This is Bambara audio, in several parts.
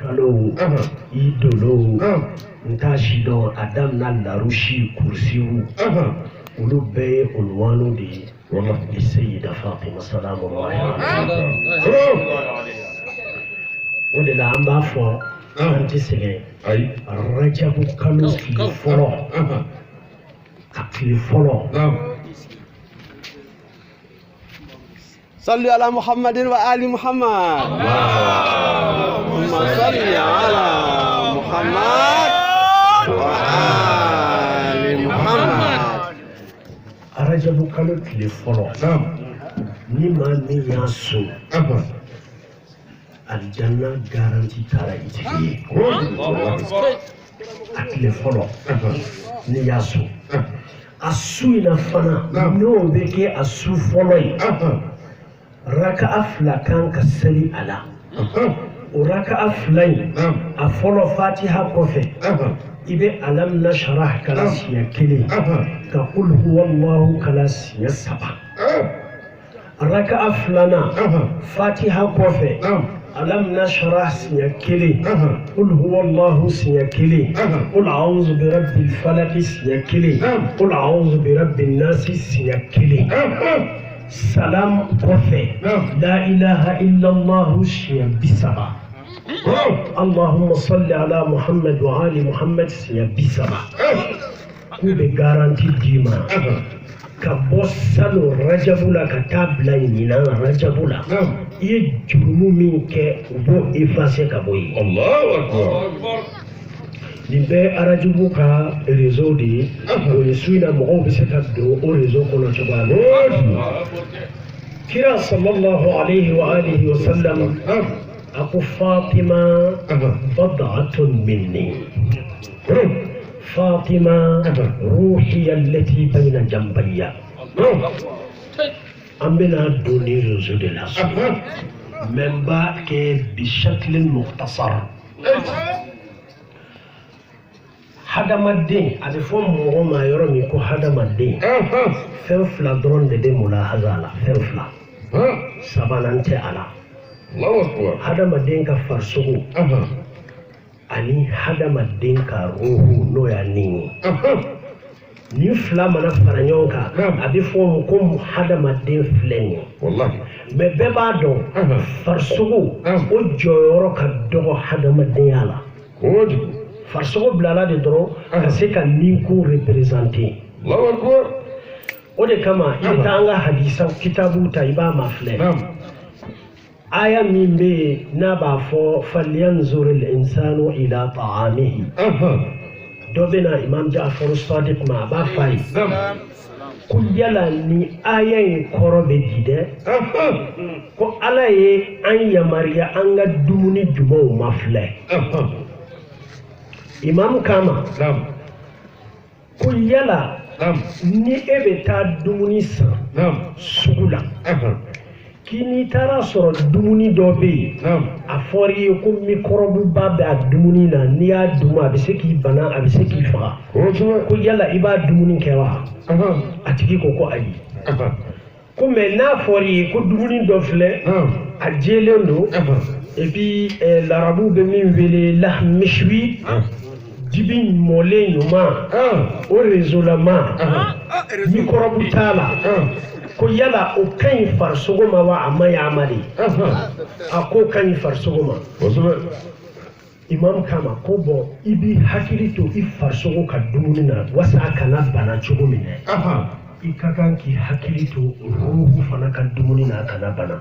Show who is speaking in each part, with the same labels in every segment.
Speaker 1: kalo idolo ntashido adam na larushi kursiu ulu be unwanu di السيدة فاطمة سلام الله عليها ولله عم بعفو أنت سجى رجب كانوا في فلو في فلو
Speaker 2: صلوا على محمد وآل محمد اللهم صل على محمد وآل محمد
Speaker 1: رجب كانوا في فلو نما نياسو الجنة garanti tara itiki akile folo ni yasu asu ina fana no beke asu folo raka afla kan kasali ala raka aflai a folo fatiha kofe ibe alam nashrah kalas ya kile ka qul huwallahu kalas ya saba raka aflana fatiha kofe ألم نشرح سيكلي قل هو الله سيكلي قل أعوذ برب الفلق سيكلي قل أعوذ برب الناس سيكلي سلام قفي لا إله إلا الله سيبسبا اللهم صل على محمد وآل محمد سيبسبا كوبي غارانتي ديما كبوسالو رجبولا كتابلا ينينا رجبولا يجرمو منك وبو إفاسي كبوي
Speaker 3: الله أكبر
Speaker 1: لبي أرجبو كا ريزو دي ويسوينا مغو بسكبدو وريزو كنا شبانو كرا صلى الله عليه وآله وسلم أقو فاطمة بضعة مني فاطمة روحي التي بين جنبي أمنا دوني رزود الأسود من باك بشكل مختصر هذا مدين هذا فم مهما يرمي كو هذا مدين فنفلا درون دي ملاحظة لا فنفلا سبانانتي على
Speaker 3: الله أكبر
Speaker 1: هذا مدين كفرسوه ani hadamaden ka ruhu n'o y'a ni ni fila mana fara ɲɔgɔn kan a bɛ fɔ mu ko hadamaden filɛ nin ye mɛ bɛɛ b'a dɔn farisogo o jɔyɔrɔ ka dɔgɔ hadamadenya la farisogo bilala de dɔrɔn ka se ka ninkun représenter o de kama i bɛ taa an ka hadisa kitabu ta i b'a ma filɛ آية من بي نبع فلينظر الإنسان إلى طعامه دوبنا إمام جعفر الصادق مع بافاي كل يلاني آية كورب جدة كو على أن يمريا أن دمني جمو مفلة إمام كما كل يلا ni ebe ta dumuni san sugula kini tara sɔrɔ dumuni dɔ bɛ yen a fɔra i ye ko mikɔrɔbuba bɛ a dumuni na n'i y'a dun a bɛ se k'i bana a bɛ se k'i faga ko yala i b'a dumuni kɛ wa a tigi ko ayi ko mɛ n'a fɔra i ye ko dumuni dɔ filɛ a jɛlen don et puis larabu bɛ min wele lahmishui dibi mɔlen ɲuman o réseau-lama mikɔrɔbu t'a la ko yala o kaɲi farisogo ma wa a maɲi a ma de a ko kaɲi farisogo ma imam kama ko bɔn i b'i hakili to i farisogo ka dumuni na wasa a kana bana cogo min na i ka kan k'i hakili to ruhu fana ka dumuni na a kana bana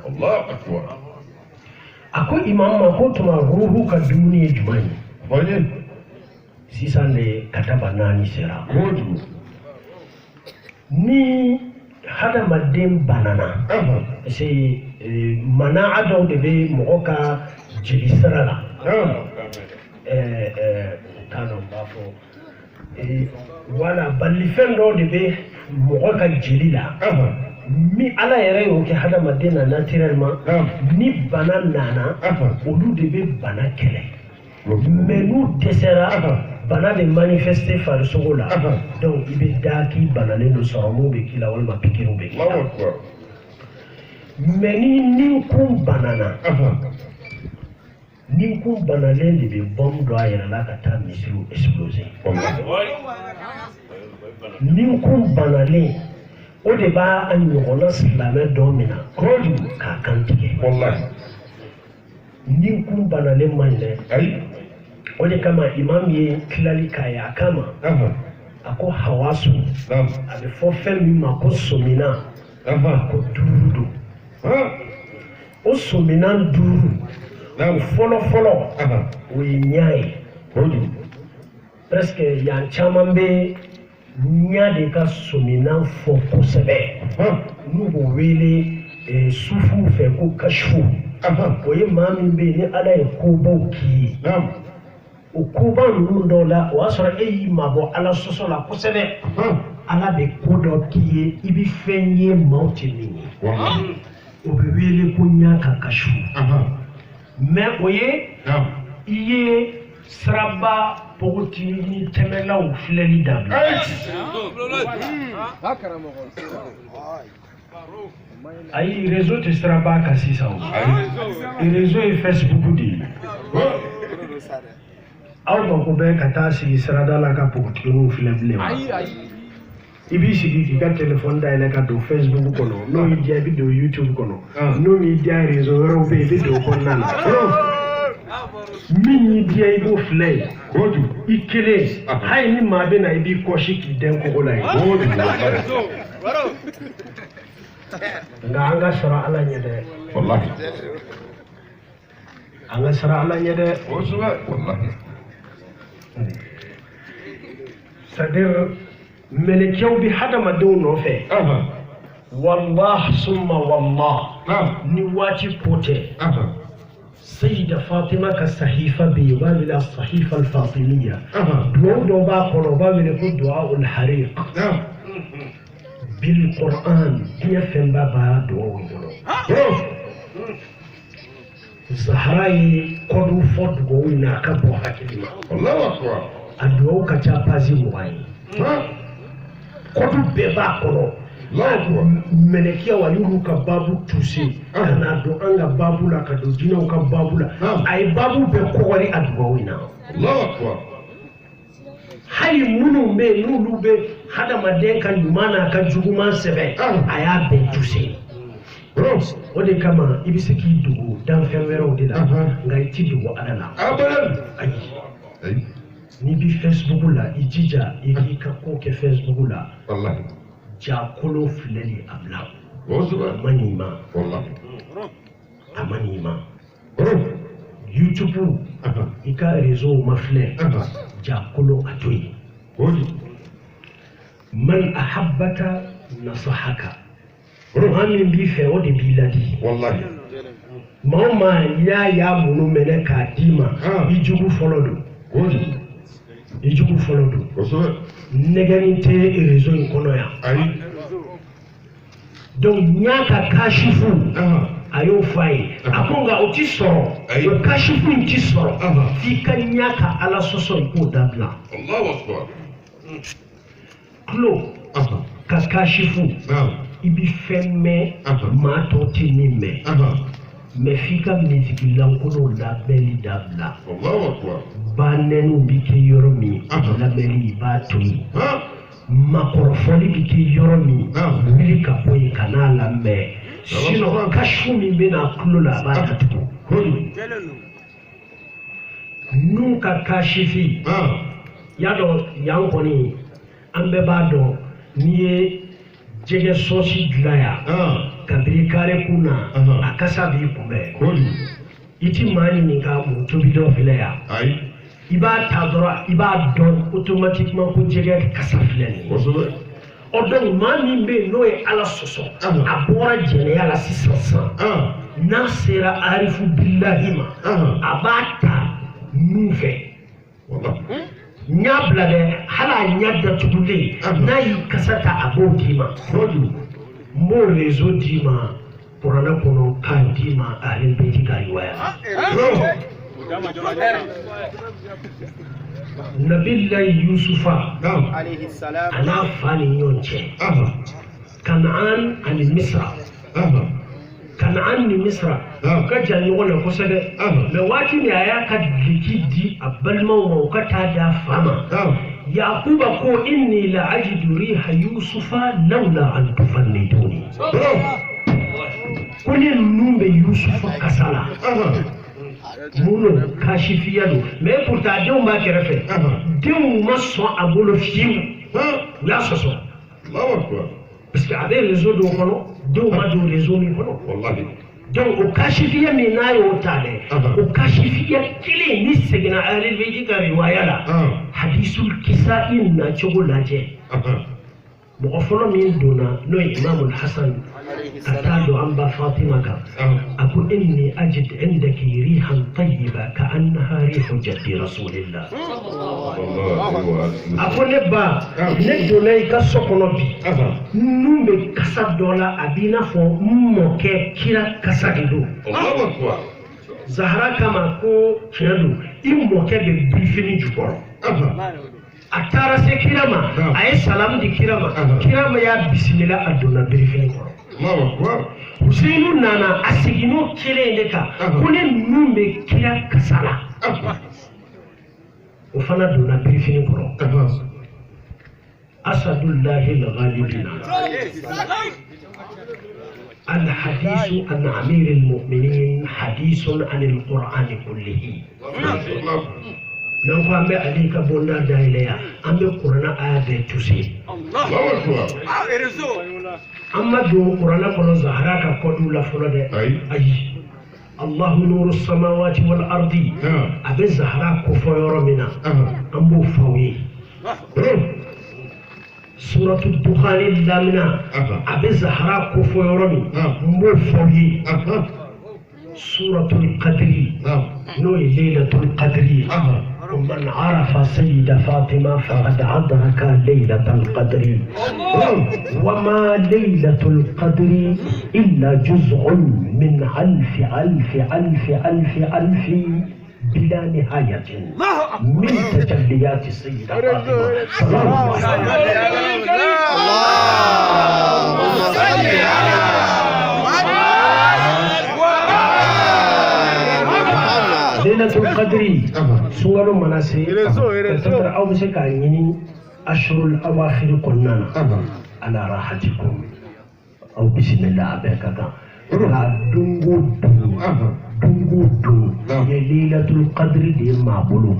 Speaker 1: a ko imam ma ko tuma ruhu ka dumuni ye jumɛn ye sisan de kataba naani sera ni hadamaden banana parce que mana'a dɔw de bɛ mɔgɔ ka jeli sira la t'a dɔn n b'a fɔ wala balifɛn dɔw de bɛ mɔgɔ ka jeli la mi ala yɛrɛ y'o kɛ hadamaden na naturellement ni bana nana olu de bɛ bana kɛlɛ mais n'u dɛsɛra bana bɛ manifester farisogo la donc i bɛ da k'i banalen don sɔrɔmu bɛ k'i la walima pikiriw bɛ k'i la mais ni ninkun banana Nin kun banalen de bɛ bombe dɔ a yɛrɛ la ka taa misiru exploser. Nin kun banalen o de b'a a ɲɔgɔnna silamɛ dɔ minɛ k'a kantigɛ. Nin kun banalen man ɲi dɛ. O de kama imam ye tilali k'a ye a kama a ko hawasu a bɛ fɔ fɛn min ma ko somina a ko 5 don. O sominan 5 fɔlɔ o ye ɲa ye. Presque yan caman bɛ ɲa de ka sominan fɔ kosɛbɛ n'u b'o wele sufuw fɛ ko kashifu. O ye maa min bɛ yen ni Ala ye kobaw k'i ye o koba ninnu dɔw la o y'a sɔrɔ e y'i mabɔ Ala sɔsɔ la kosɛbɛ Ala bɛ ko dɔ k'i ye i bɛ fɛn ye maaw tɛ min ye o bɛ wele ko ɲa ka kashifu. Mais o ye i ye siraba pogotini ni tɛmɛlaw filɛli dabila. Ayi réseau tɛ siraba kan sisan o réseau ye Facebook de ye. Aw mako bɛ ka taa sigi sirada la ka pogotiniw filɛ bilen wa? I b'i sigi k'i ka téléphone dayɛlɛ ka don Facebook kɔnɔ n'o y'i diya i bɛ don YouTube kɔnɔ n'o m'i diya réseau wɛrɛw bɛ yen i bɛ don o kɔnɔna la. Min y'i diya i b'o filɛ yen i kelen hali ni maa bɛ na i b'i kɔsi k'i dɛn kogo la yen. Nka an ka sɔrɔ Ala ɲɛ dɛ. An ka sɔrɔ Ala ɲɛ dɛ. C'est-à-dire melekiyaw bi hadamadenw nɔfɛ. Wallah summa wallah ni waati ko tɛ. Sayyida Fatima ka sahifa bɛ yen u b'a wele sahifa al-Fatimiyya. Duwawu dɔ b'a kɔnɔ u b'a wele ko duwawu al-Hariq. Bil Qur'an diɲɛ fɛnba b'a duwawu kɔnɔ. Zahra ye kɔdu fɔ duwawu in na a ka bɔ hakili ma. A duwawu ka ca page 20 ye. Kɔdu bɛɛ b'a kɔnɔ. Melekiyaw a y'olu ka babu tuse ka na don an ka babu la ka don jinɛw ka babu la a ye babu bɛɛ kɔgɔri a duwawu in na. Hali minnu bɛ yen n'olu bɛ hadamaden ka ɲuman n'a ka juguman sɛbɛn a y'a bɛɛ tuse. O de kama i bɛ se k'i dogo danfɛn wɛrɛw de la nka i t'i dogo Ala la. Ayi. N'i bɛ Facebook la i jija i k'i ka ko kɛ Facebook la. Jakolo filɛli a bila. A ma ɲi ma. A ma ɲi ma. YouTube i ka réseau ma filɛ jakolo a to yen. Man ahabbaka nasahaka. Maa min b'i fɛ o de b'i ladi. Maa o maa y'a minnu minɛ k'a d'i ma i jugu fɔlɔ don. I jugu fɔlɔ don. Nɛgɛnin tɛ réseau in kɔnɔ yan. Donc ɲa ka kashifu a y'o fɔ a ye. A ko nka o ti sɔrɔ. O kashifu in ti sɔrɔ. F'i ka ɲa ka Ala sɔsɔ i k'o dabila. Tulo ka kashifu i bɛ fɛn mɛn maa tɔw tɛ min mɛn. Mais f'i ka misikilankolon labɛnni dabila. Banɛniw bɛ kɛ yɔrɔ min labɛnni i b'a to yen. Makɔrɔfɔli bɛ kɛ yɔrɔ min wuli ka bɔ yen ka n'a lamɛn. Sinon kashifu min bɛ na tulo la a b'a datugu. N'u ka kashifi y'a dɔn yan kɔni an bɛɛ b'a dɔn n'i ye jɛgɛ sɔsi dilan yan kabini kare kun na a kasa b'i kunbɛn. I ti maa ɲininka mun tobi dɔ filɛ yan. I b'a ta dɔrɔn i b'a dɔn automatiquement ko jɛgɛ kasa filɛ nin ye. O donc maa min bɛ yen n'o ye Ala sɔsɔ a bɔra jɛnɛya la sisan n'a sera arifu bilahi ma a b'a ta nun fɛ. N y'a bila dɛ hali a ɲɛ datugulen n'a y'i kasa ta a b'o d'i ma. N b'o réseau d'i ma kuranɛ kɔnɔ k'a d'i ma ale bɛ di ka riwaya. Nabilayi Yusufa a n'a fa ni ɲɔgɔn cɛ Kanaan ani Misra Kan'an ni Misra ka jan ɲɔgɔn na kosɛbɛ mais waati min a y'a ka duloki di a balimaw ma u ka taa di a fa ma Yakuba ko inni la ajidu riha Yusufa lawla an tufanniduni ko ne ninnu bɛ Yusufa kasa la mun kashifiya don mais pourtant denw b'a kɛrɛfɛ denw ma sɔn a bolo fiyewu u y'a sɔsɔ parce que a bɛ réseau dɔw kɔnɔ denw ma don réseau min kɔnɔ donc o kashifiya min n'a y'o ta dɛ o kashifiya kelen ni seginna Al-Bayhaqi ka riwaya la hadisul kisa'i na cogo lajɛ mɔgɔ fɔlɔ min donna n'o ye Imam Hasan ka taa don an ba Fatima kan a ko inni ajid indaki rihan tayyiba ka annaha rihu jaddi rasulillah a ko ne ba ne donna i ka so kɔnɔ bi nun bɛ kasa dɔ la a b'i n'a fɔ n mɔkɛ kira kasa de don Zahra kama ko tiɲɛ don i mɔkɛ bɛ birifini jukɔrɔ a taara se kira ma a ye salamu di kira ma y'a bisimila a donna birifini kɔrɔ Huseinu nana a seginn'o kelen de kan ko ne ninnu bɛ kira kasa la o fana donna birifini kɔrɔ Asadullahi al-ghalibina الحديث عن أمير المؤمنين حديث عن القرآن كله لو كان عليك بونا دايليا أم القرآن آية تسي أما دو القرآن كنا زهراك قدو لفرد أي الله نور السماوات والأرض أبي زهراك كفاير منا أمو فوي سورة الدخان اللامنا أبي زهراء كفو يرمي موفوي سورة القدر نوي ليلة القدر ومن عرف سيدة فاطمة فقد أدرك ليلة القدر وما ليلة القدر إلا جزء من ألف بلا نهاية من تجليات السيدة فاطمة صلى الله عليه وسلم اللهم صل على محمد ليلة القدر سورة مناسي تتبع أو بسكايني أشهر الأواخر قلنا على راحتكم أو بسم الله أبيكتا dungu ye Lailatul Qadri de mabulu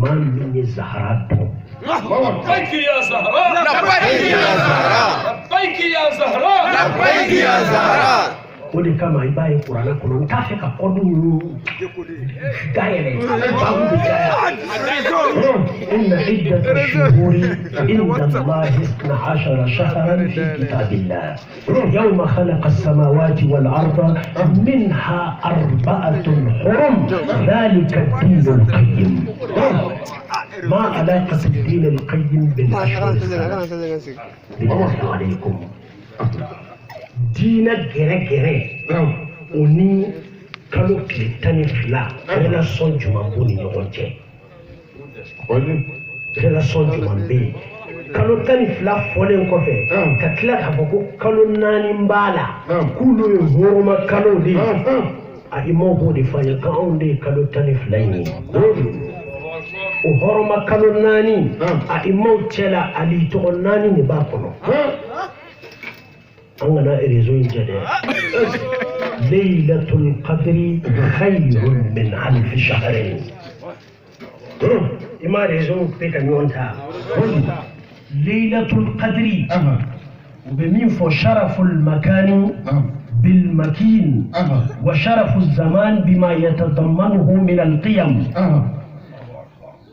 Speaker 1: man min Zahra to labbaik ya Zahra labbaik ya Zahra labbaik ya Zahra labbaik ya Zahra wodi kama ibaye Qur'ana kono ta fe ka kodu gaire babu bijaya inna iddat ash-shuhuri inda Allah 12 shahran fi kitabillah yawma khalaqa as-samawati wal arda minha arba'atun hurum dhalika ad-din al-qayyim ما علاقة الدين القيم بالأشهر بالله عليكم دين gɛrɛ o ni kalo tile 12 relation jumɛn b'u ni ɲɔgɔn cɛ relation jumɛn bɛ yen kalo 12 fɔlen kɔfɛ ka tila k'a fɔ ko kalo 4 b'a la k'olu ye hɔrɔma kalo de ye a imaw b'o de fɔ an ye k'anw de ye kalo 12 in ye o hɔrɔma kalo 4 a imaw cɛla ali tɔgɔ 4 de b'a kɔnɔ أنا إريزوين جدا ليلة القدر خير من 1000 شهر إما إريزوين بيك نيونتا ليلة القدر وبمين فشرف المكان بالمكين وشرف الزمان بما يتضمنه من القيم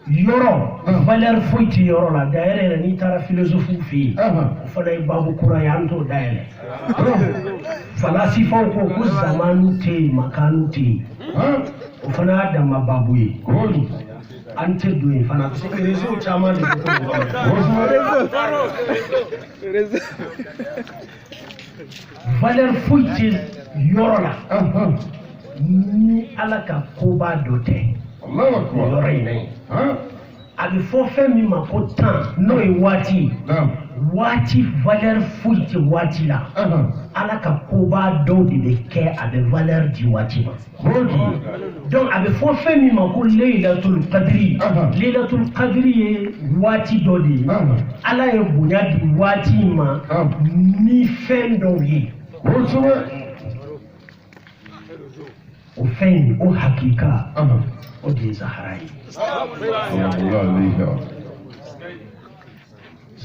Speaker 1: yoro valeur foyti yoro la daire ni tara philosophie fi fala babu qur'an to daire falasifa ko zamanu te makanu te fana da mababu yi ante duwe fana se rezo chama de ko valeur foyti yoro la ni alaka ko ba dote yoro ina a bɛ fɔ fɛn min ma ko temps n'o ye waati Wati valeur foyi tɛ waati la. Ala ka koba dɔw de bɛ kɛ a bɛ valeur di waati ma. Donc a bɛ fɔ fɛn min ma ko Laylatul Qadri. Laylatul Qadri ye waati dɔ de ye. Ala ye bonya di waati ma ni fɛn dɔw ye. O fɛn o hakika o de ye Zahra ye.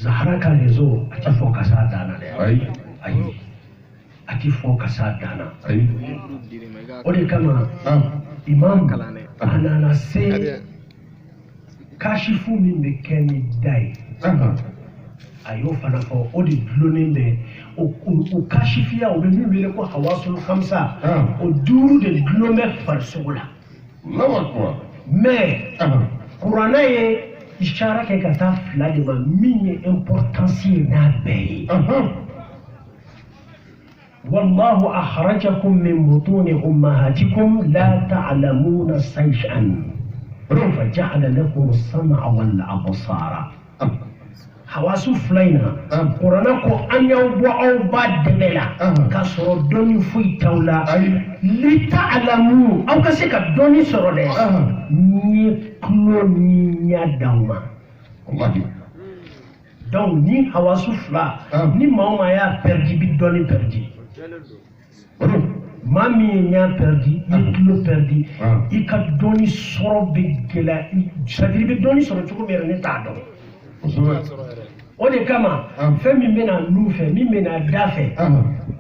Speaker 1: Zahra ka réseau a ti fɔ ka s'a dan na dɛ. Ayi a ti fɔ ka s'a dan na. O de kama imam a nana se kashifu min bɛ kɛ ni da ye a y'o fana fɔ o de dulonnen bɛ o kashifiya o bɛ min wele ko hawasul khamsa o 5 de dulon bɛ farisogo la. Mais kuranɛ ye ishara kɛ ka taa 2 de ma min ye importance ye n'a bɛɛ ye. والله أخرجكم من بطون أمهاتكم لا تعلمون شيئا فجعل لكم السمع والأبصار. حواسو فلينا قرانا كو أن يوبعوا بعد دملا كسر دوني في تولا لتعلموا أو كسيك دوني سر ده نيكلو نيا دوما. Donc ni hawasu fla ni mauma ya perdi bi doni perdi. Mami nya perdi, ni kilo perdi. I ka doni soro be gela, c'est-à-dire be doni soro chuko mere ne ta do. O de kama fɛn min bɛna nu fɛ min bɛna da fɛ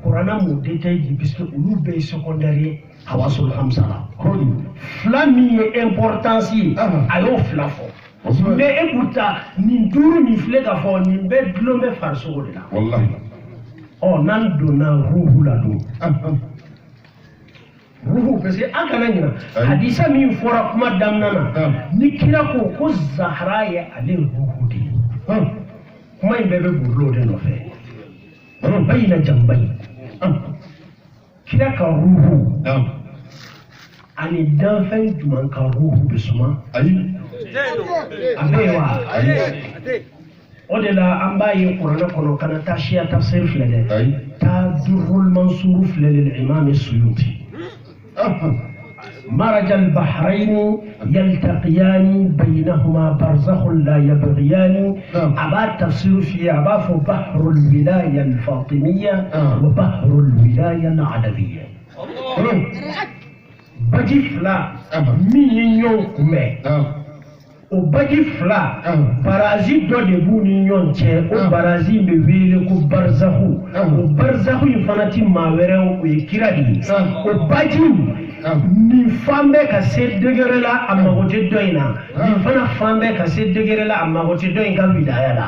Speaker 1: kuranna m'o détail di puisque olu bɛɛ ye secondaire ye hawasul khamsa la. Fila min ye importance ye a y'o fila fɔ. Mais écoute, nin 5 min filɛ ka fɔ nin bɛɛ dulon bɛ farisogo de la. N'an donna ruhu la don. Ruhu parce que an kana ɲina hadisa min fɔra kuma daminɛ na ni kira ko Zahra ye ale ruhu de ye. Kuma in bɛɛ bɛ burlo de nɔfɛ. Bayina jambayi. Kira ka ruhu ani danfɛn jumɛn ka ruhu bɛ suma? Abewa. O de la an b'a ye kuranɛ kɔnɔ kana taa siya tafsir filɛ dɛ. Taa Durrul Mansur filɛ lil Imam Suyuti. مرج البحرين يلتقيان بينهما برزخ لا يبغيان. أبا تفسير في أبا بحر الولاية الفاطمية وبحر الولاية العلوية. بجي فلا مين يوم o baji fila barazi dɔ de b'u ni ɲɔgɔn cɛ o barazi bɛ wele ko barzahu o barzahu in fana ti maa wɛrɛ o ye kira de ye o baji nin fan bɛ ka se degere la a mago tɛ dɔ in na nin fana fan bɛ ka se degere la a mago tɛ dɔ in ka wilaya la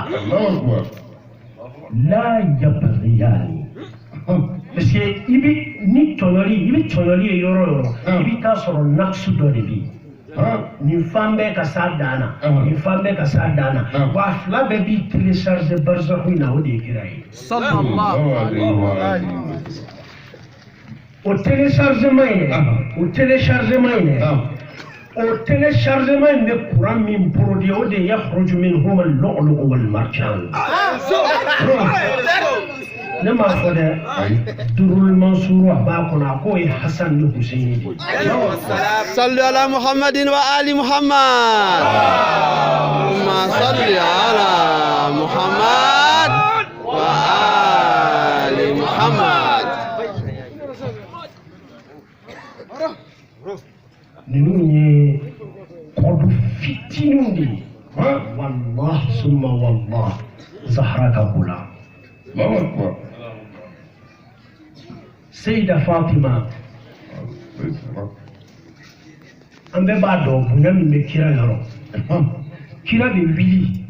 Speaker 1: la yabriyani parce que i bɛ ni tɔɲɔli i bɛ tɔɲɔli ye yɔrɔ o yɔrɔ i bɛ taa sɔrɔ naqsu dɔ de bɛ yen. Ni femme ka sa dana ni femme ka sa dana wa fila bɛ bi télécharger barzahu na o de kira ye sallallahu alaihi wa sallam o téléchargement in bɛ kuran min produit o de yakhruju minhum al-lu'lu' wal-marjan ne m'a fɔ dɛ Durrul Mansur a b'a kɔnɔ a k'o ye Hasan ni Hussein de.
Speaker 2: Sallu ala Muhammadin wa ali Muhammad. Allahumma salli ala Muhammad wa ali Muhammad.
Speaker 1: Ninnu ye kɔdu fitininw de ye. Wallah summa wallah Zahra ka ko la. Seyida Fatima an bɛɛ b'a dɔn bonya min bɛ kira yɔrɔ kira bɛ wuli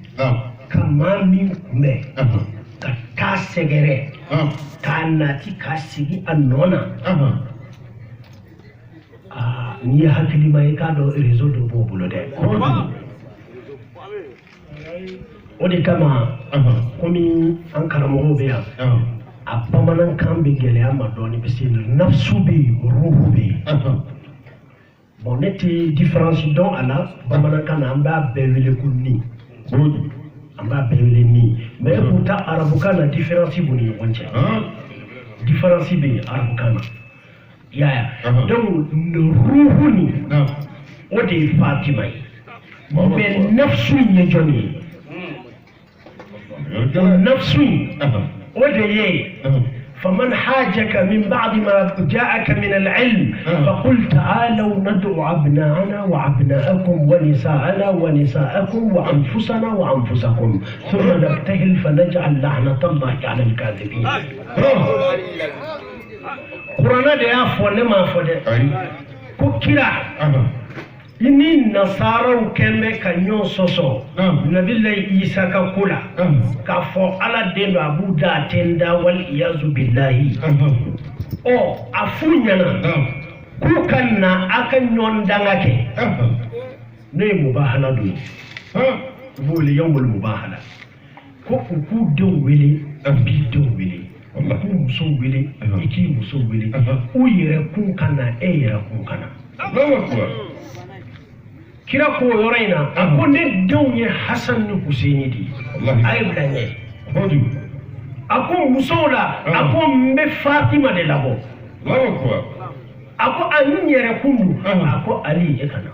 Speaker 1: ka maa min kunbɛn ka taa sɛgɛrɛ k'a nati k'a sigi a nɔ na n'i ye hakilima ye k'a dɔn réseau dɔ b'o bolo dɛ o de kama komi an karamɔgɔw bɛ yan a bamanankan bɛ gɛlɛya ma dɔɔnin parce que nafsu bɛ yen ruhu bɛ yen bon ne tɛ différence dɔn a la bamanankan na an b'a bɛɛ wele ko ni an b'a bɛɛ wele min mais pourtant arabukan na différence b'u ni ɲɔgɔn cɛ différence bɛ yen arabukan na i y'a ye donc ruhu ni o de ye Fatima ye mais nafsu in ye jɔn ye nafsu in o de ye فمن حاجك من بعد ما جاءك من العلم فقل تعالوا ندعو أبناءنا وأبناءكم ونساءنا ونساءكم وأنفسنا وأنفسكم ثم نبتهل فنجعل لعنة الله على الكاذبين. قرآن ده أفضل ما أفضل. كوكيلا. ini nasaraw kɛmɛ ka ɲɔgɔn sɔsɔ nabilayi isa ka ko la k'a fɔ ala den do a b'u da a tɛ n da wali iyazu bilahi a f'u ɲɛna k'u ka na a ka ɲɔgɔn danga kɛ ne ye mubahala dɔ ye u b'o wele yawmul mubahala ko u k'u denw wele b'i denw wele u k'u musow wele i k'i musow wele u yɛrɛ kun ka na e yɛrɛ kun ka na. kira ko yɔrɔ in na a ko ne denw ye Hasan ni Huseini de ye a ye bila ɲɛ a ko musow la a ko n bɛ Fatima de labɔ a ko a n yɛrɛ kun do a ko Ali e ka na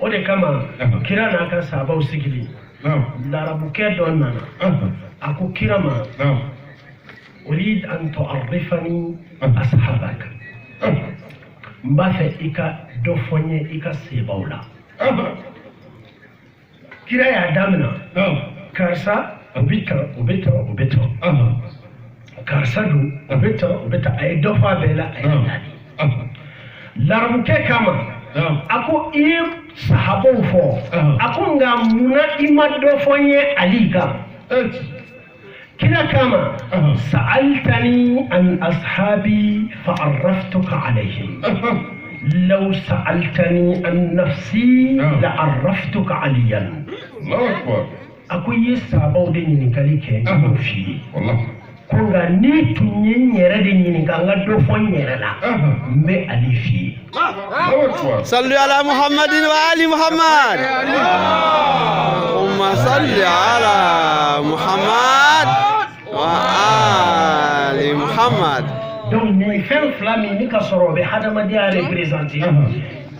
Speaker 1: o de kama kira n'a ka sahabaw sigili larabukɛ dɔ nana a ko kira ma urid an tu'arrifani ashabak n b'a fɛ i ka dɔ fɔ n ye i ka sebaw la kira y'a damina karisa o bɛ tan o bɛ tan o bɛ tan karisa don o bɛ tan o bɛ tan a ye dɔ fɔ a bɛɛ la a ye naani larabukɛ kama a ko i ye sahabaw fɔ a ko nka munna i ma dɔ fɔ n ye Ali kan kira kama sa'altani an ashabi fa'arraftuka alayhim لو سألتني عن نفسي لعرفتك عليا. الله أكبر. أكو يسابو دي نيكالي كي في. والله. كونغا ني توني نيرا دي نيكالي دو فون نيرا لا. مي علي في. الله أكبر.
Speaker 2: صلوا على محمد وآل محمد. اللهم صل على محمد وآل محمد.
Speaker 1: donc ni fɛn fila min ni ka sɔrɔ o bɛ hadamadenya représenter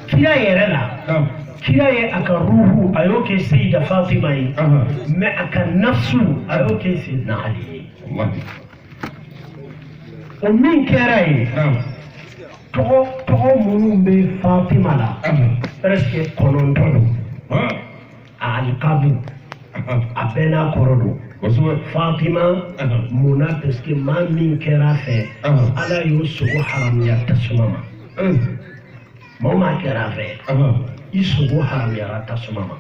Speaker 1: kira yɛrɛ la kira ye a ka ruhu a y'o kɛ Seyida Fatima ye mais a ka nafsu a y'o kɛ Seydina Ali ye o min kɛra ye tɔgɔ minnu bɛ Fatima la presque 9 don a alikabu a bɛɛ n'a kɔrɔ don Fatima munna parce que maa min kɛra fɛ ala y'o sogo haramuya tasuma ma maa o maa kɛra fɛ i sogo haramuyara tasuma ma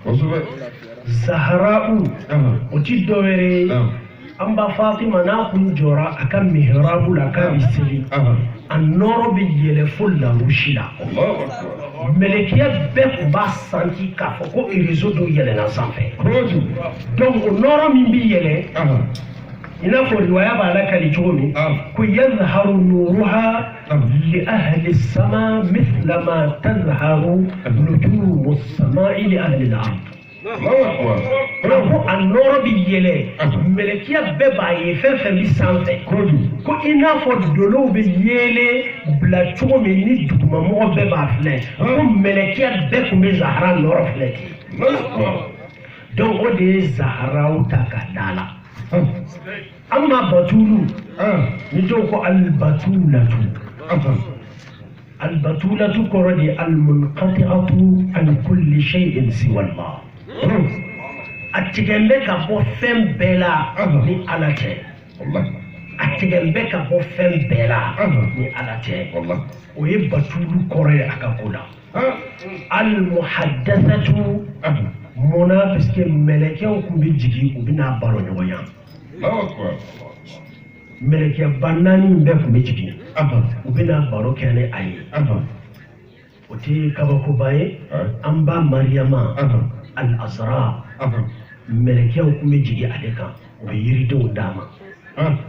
Speaker 1: Zahra'u o ti dɔ wɛrɛ ye an ba Fatima n'a kun jɔra a ka mihrabu la k'a bɛ seli a nɔrɔ bɛ yɛlɛ fo larusi la mɛlɛkiya bɛɛ tun b'a santi k'a fɔ ko réseau dɔ yɛlɛnna sanfɛ donc o nɔrɔ min bɛ yɛlɛ i n'a fɔ riwaya b'a la kali cogo min ko yazharu nuruha li ahli sama mithla ma tazharu nujumu samai li ahli al-ard ko a nɔrɔ bɛ yɛlɛ mɛlɛkiya bɛɛ b'a ye fɛn fɛn bɛ sanfɛ ko i n'a fɔ dolow bɛ yɛlɛ bila cogo min ni dugumamɔgɔ bɛɛ b'a filɛ ko mɛlɛkiya bɛɛ tun bɛ Zahra nɔrɔ filɛ ten donc o de ye Zahraw ta ka da la an ma batulu ni dɔw ko albatulatu albatulatu kɔrɔ de ye almunqati'atu an kulli shay'in siwa Allah a tigɛn bɛ ka bɔ fɛn bɛɛ la ni ala tɛ a tigɛn bɛ ka bɔ fɛn bɛɛ la ni ala tɛ o ye batulu kɔrɔ ye a ka ko la almuhaddathatu munna parce que mɛlɛkɛw tun bɛ jigin u bɛ n'a baro ɲɔgɔn ya mɛlɛkɛ ba naani bɛɛ tun bɛ jigin u bɛ n'a baro kɛ ni a ye o tɛ kabakoba ye an ba Mariyama al-Azra mɛlɛkɛw tun bɛ jigin ale kan u bɛ yiridenw d'a ma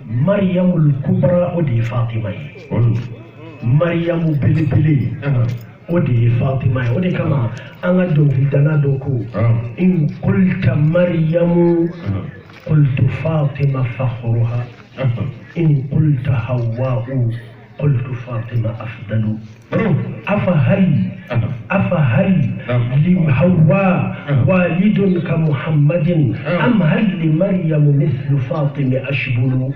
Speaker 1: Mariyamul Kubra o de ye Fatima ye Mariyamu belebele ودي فاطمة ودي كما أنا دون في دنادوكو إن قلت مريم قلت فاطمة فخرها إن قلت حواء قلت فاطمة أفضل أفهل لحواء والد كمحمد أم هل لمريم مثل فاطمة أشبل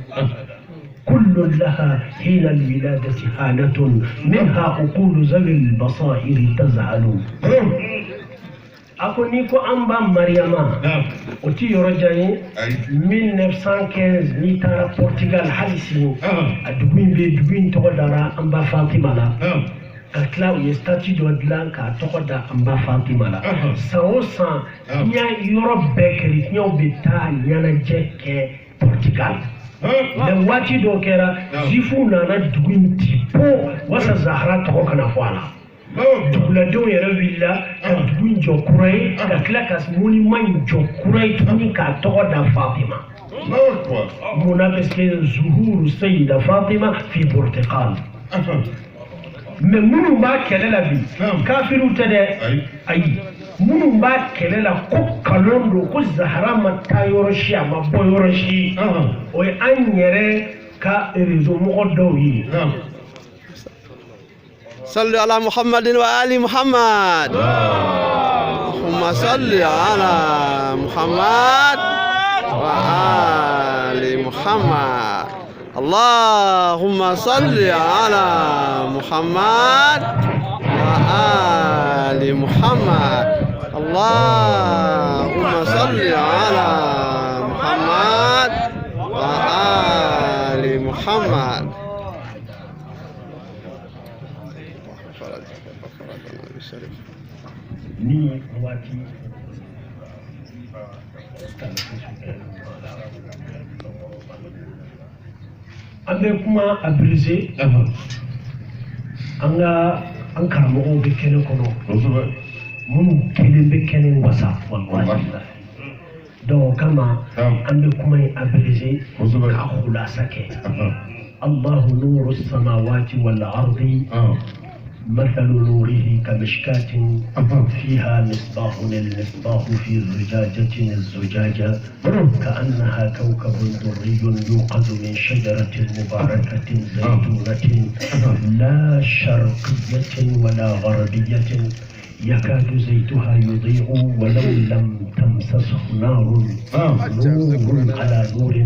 Speaker 1: كل لها حين الولادة حالة منها عقول ذوي البصائر تزعل ako ni ko an ba Mariama o ti yoro jani 1915 ni tara Portugal halisi a duguin be duguin to dara an ba Fatima la ka tla o statue do dlan ka to da an ba Fatima la sa nya yoro bekeri nyo beta nyana jeke Portugal da wati do kera zifu na na duguin tipo wasa Zahra to kana fala dugula do yɛrɛ wulila ka dugu jɔ kura ye ka tila ka monument jɔ kura ye tuguni k'a tɔgɔ da Fatima munna parce que zuhuru sayida Fatima fi Portugal mais minnu b'a kɛlɛ la bi kafiriw tɛ dɛ ayi minnu b'a kɛlɛ la ko kalon don ko Zahra ma taa yɔrɔ si a ma bɔ yɔrɔ si o ye an yɛrɛ ka réseau mɔgɔ dɔw ye.
Speaker 2: صلوا على محمد وآل محمد اللهم صل على محمد وآل محمد اللهم صل على محمد وآل محمد اللهم صل على محمد وآل محمد
Speaker 1: ni wati an bɛ kuma a brise an karamɔgɔw bɛ kɛnɛ kɔnɔ minnu kelen bɛ kɛnɛ wasa wallahi donc kama an bɛ kuma in a brise ka khulasa kɛ Allahu nuru samawati wal ardi مثل نوره كمشكاة فيها مصباح المصباح في زجاجة الزجاجة كأنها كوكب دري يوقد من شجرة مباركة زيتونة لا شرقية ولا غربية يكاد زيتها يضيء ولو لم تمسسه نار نور على نور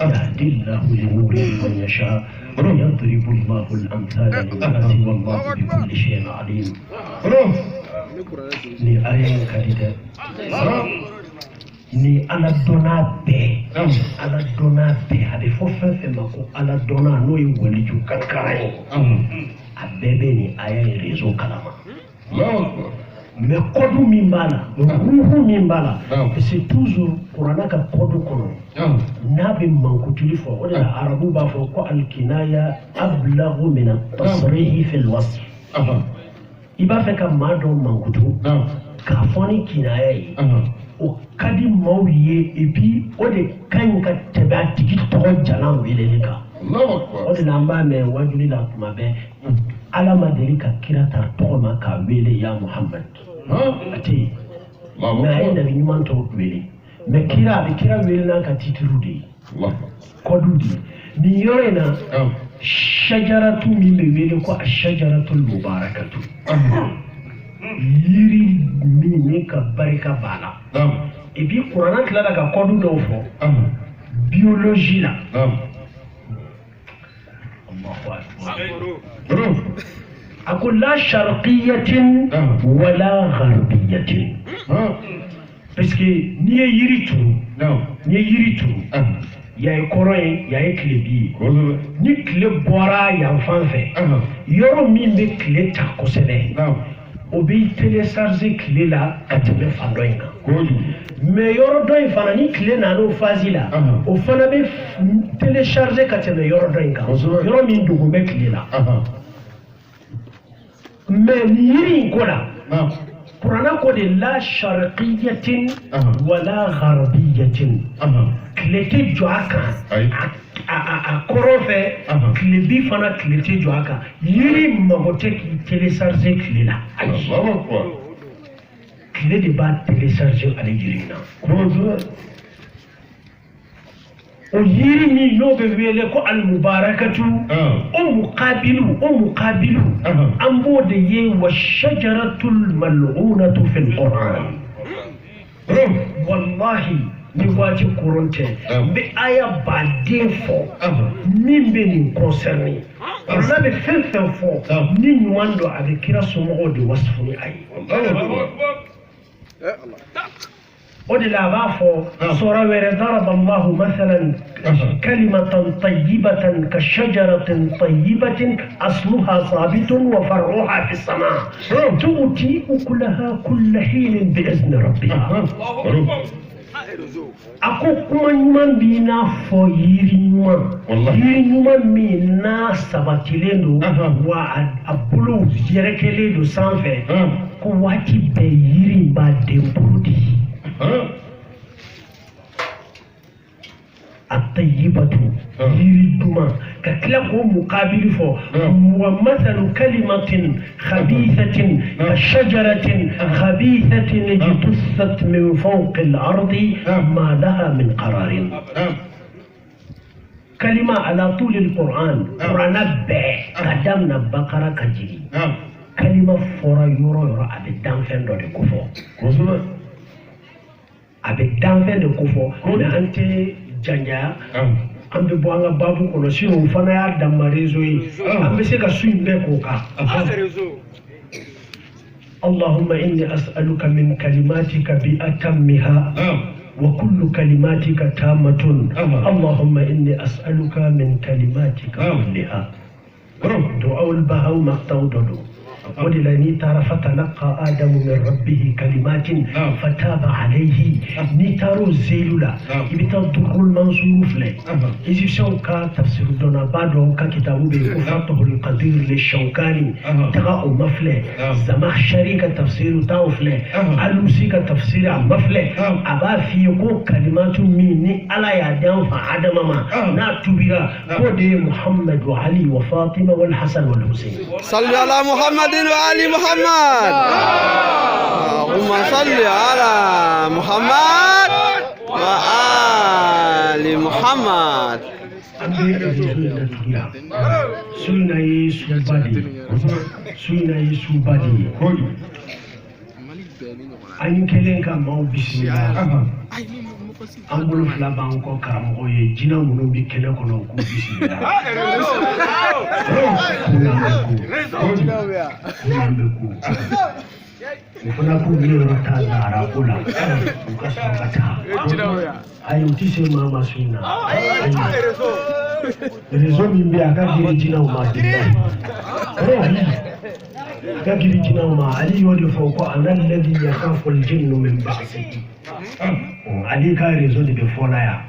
Speaker 1: يهدي الله لنوره من يشاء يضرب الله الأمثال للناس والله بكل شيء عليم. ni aya kadida ni ala dona be ade fo fɛn ma ko ala dona n'o ye waliju kankara ye a bɛɛ bɛ ni aya ye réseau kalama mais kɔdu min b'a la ruhu min b'a la c'est toujours kuranɛ ka kɔdu kɔnɔ n'a bɛ mankutuli fɔ o de la arabu b'a fɔ ko alkinaya ablagu min at-tasrih fi al-wasf i b'a fɛ ka maa dɔ mankutu k'a fɔ ni kinaya ye o ka di maaw ye et puis o de ka ɲi ka tɛmɛ a tigi tɔgɔ jalan weleli kan o de la an b'a mɛn wajuli la tuma bɛɛ ala ma deli ka kira ta tɔgɔ ma k'a wele ya Muhammad a tɛ yen mais a ye nabi ɲuman tɔw wele mais kira a bɛ kira wele n'a ka titulu de ye kɔdu de ye nin yɔrɔ in na shajaratu min bɛ wele ko a shajaratul mubarakatu yiri min ni ka barika b'a la et puis kuranɛ tilala ka kɔdu dɔw fɔ biologie la أقول لا شرقية ولا غربية parce que ni ye yiri turu y'a ye kɔrɔ ye y'a ye tile bi ye ni tile bɔra yan fan fɛ yɔrɔ min bɛ tile ta kosɛbɛ o bɛ télécharger tile la ka tɛmɛ fan dɔ in kan mais yɔrɔ dɔ in fana ni tile nana o phase la o fana bɛ télécharger ka tɛmɛ yɔrɔ dɔ in kan yɔrɔ min dogo bɛ tile la mais ni yiri in ko la kuranɛ ko de la sharqiyatin wala gharbiyatin tile tɛ jɔ a kan a kɔrɔ fɛ tile bi fana tile tɛ jɔ a kan yiri mago tɛ k'i télécharger tile la ayi tile de b'a télécharger ale yiri na o yiri min n'o bɛ wele ko alimubarakatu o muqabilu an b'o de ye wa shajaratul mal'unatu fil Qur'an wallahi ni waati koron tɛ n bɛ aya baden fɔ min bɛ nin concerné n'a bɛ fɛn fɛn fɔ ni ɲuman don a bɛ kira somɔgɔw de wasifu ni a ye o de la a b'a fɔ sura wɛrɛ daraba Allahu mathalan kalimatan tayyibatan ka shajaratin tayyibatin asluha sabitun wa far'uha fi sama tu'ti ukulaha kulla hinin bi izni rabbiha a ko kuma ɲuman b'i n'a fɔ yiri ɲuman min n'a sabatilen don wa a bolo yɛrɛkɛlen don sanfɛ ko waati bɛɛ yiri b'a den bolo di الطيبة يريدما كتلقوا مقابل فو ومثل كلمة خبيثة كشجرة خبيثة اجتثت من فوق الأرض ما لها من قرار كلمة على طول القرآن قرآن قدمنا بقرة كجري كلمة فورا يورو أبدان فندو دي كفو أبدان فندو كفو أنت janja an bɛ bɔ an ka babu kɔnɔ sinon o fana y'a damma réseau ye an bɛ se ka su in bɛɛ k'o kan اللهم إني أسألك من كلماتك بأتمها وكل كلماتك تامة اللهم إني أسألك من كلماتك كلها دعاء البهاء مقتودد وللني ترى فتلقى آدم من ربه كلمات فتاب عليه نتارو زيلولا يبتل دخول منصور فلي إذا شوكا تفسير دونا بعده ككتابه بكفاته القدير للشوكاني تقع مفلي زمخ شريك تفسير تاوفلي علوسي كتفسير مفلي أبا فيكو كلمات مني على يدان فعدم ما ناتبها كودي محمد وعلي وفاطمة والحسن والحسين
Speaker 2: صلي على محمد وآل محمد اللهم صل على محمد وآل محمد
Speaker 1: an kelen ka maaw bisimila an bolo fila b'an kɔ karamɔgɔ ye jinɛ minnu bɛ kɛnɛ kɔnɔ k'u bisimila o fana k'u bɛ yɔrɔ ta zahara ko la u ka sɔrɔ ka taa ayi u tɛ se maa ma su in na réseau min bɛ yen a ka giri jinɛw ma ka giri jinɛw ma ali y'o de fɔ ko ana ladi yakafu aljinnu min ba'sihi ali ka réseau de bɛ fɔ la yan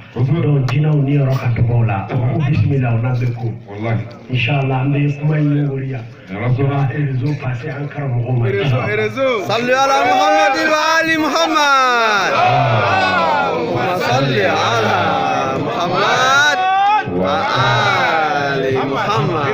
Speaker 1: donc jinɛw ni yɔrɔ ka dɔgɔ o la ko bisimila o n'a bɛ ko inshallah an bɛ kuma ɲini wariya réseau passé an karamɔgɔ ma
Speaker 2: صلوا على محمد وآل محمد